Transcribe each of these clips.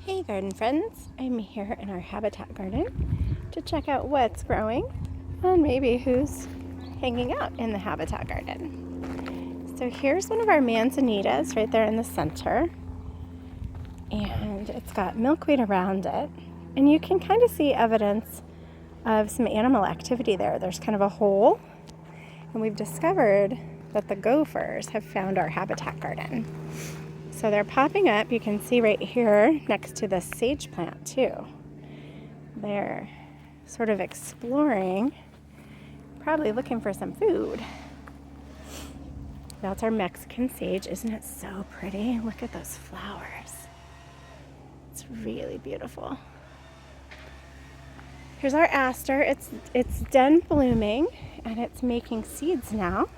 Hey garden friends, I'm here in our habitat garden to check out what's growing and maybe who's hanging out in the habitat garden. So here's one of our manzanitas right there in the center, and it's got milkweed around it, and you can kind of see evidence of some animal activity there. There's kind of a hole, and we've discovered that the gophers have found our habitat garden. So they're popping up. You can see right here next to the sage plant too. They're sort of exploring, probably looking for some food. That's our Mexican sage. Isn't it so pretty? Look at those flowers. It's really beautiful. Here's our aster. It's done blooming and it's making seeds now.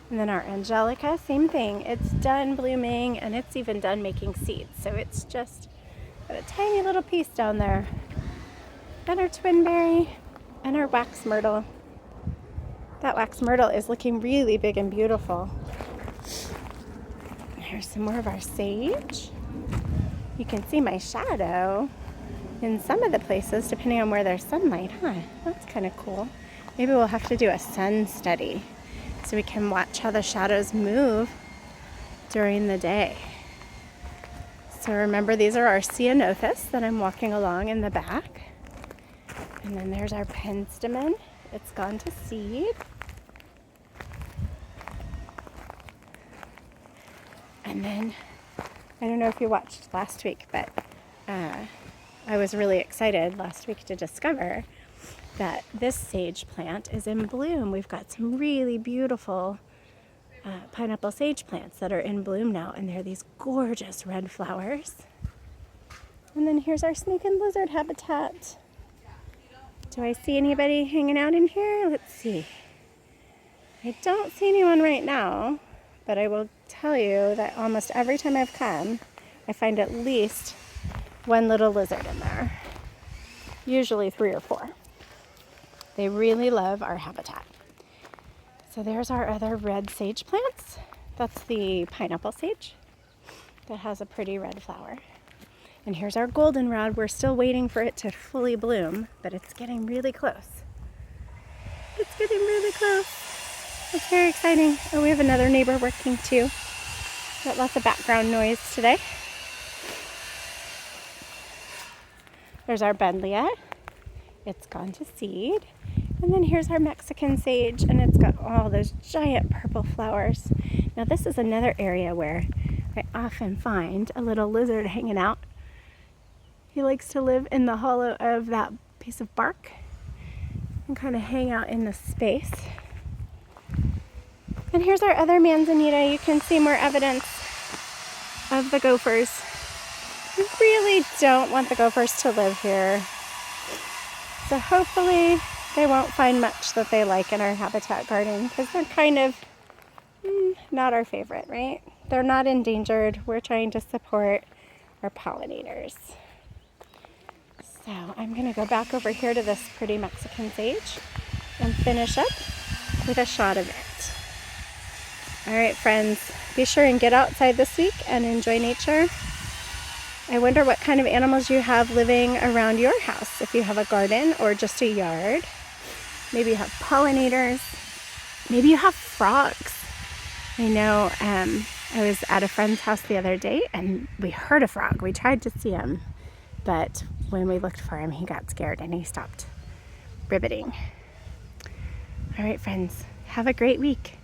And then our angelica, same thing. It's done blooming and it's even done making seeds. So it's just got a tiny little piece down there. And our twinberry and our wax myrtle. That wax myrtle is looking really big and beautiful. Here's some more of our sage. You can see my shadow in some of the places depending on where there's sunlight, huh? That's kind of cool. Maybe we'll have to do a sun study so we can watch how the shadows move during the day. So remember, these are our ceanothus that I'm walking along in the back. And then there's our penstemon. It's gone to seed. And then, I don't know if you watched last week, but I was really excited last week to discover that this sage plant is in bloom. We've got some really beautiful pineapple sage plants that are in bloom now, and they're these gorgeous red flowers. And then here's our snake and lizard habitat. Do I see anybody hanging out in here? Let's see. I don't see anyone right now, but I will tell you that almost every time I've come, I find at least one little lizard in there. Usually 3 or 4. They really love our habitat. So there's our other red sage plants. That's the pineapple sage that has a pretty red flower. And here's our goldenrod. We're still waiting for it to fully bloom, but it's getting really close. It's getting really close. It's very exciting. Oh, we have another neighbor working too. Got lots of background noise today. There's our benlia. It's gone to seed. And then here's our Mexican sage, and it's got all those giant purple flowers. Now this is another area where I often find a little lizard hanging out. He likes to live in the hollow of that piece of bark and kind of hang out in the space. And here's our other manzanita. You can see more evidence of the gophers. We really don't want the gophers to live here. So hopefully they won't find much that they like in our habitat garden, because they're kind of not our favorite, right? They're not endangered. We're trying to support our pollinators. So I'm going to go back over here to this pretty Mexican sage and finish up with a shot of it. All right, friends, be sure and get outside this week and enjoy nature. I wonder what kind of animals you have living around your house, if you have a garden or just a yard. Maybe you have pollinators. Maybe you have frogs. I know I was at a friend's house the other day and we heard a frog. We tried to see him, but when we looked for him, he got scared and he stopped ribbiting. All right, friends, have a great week.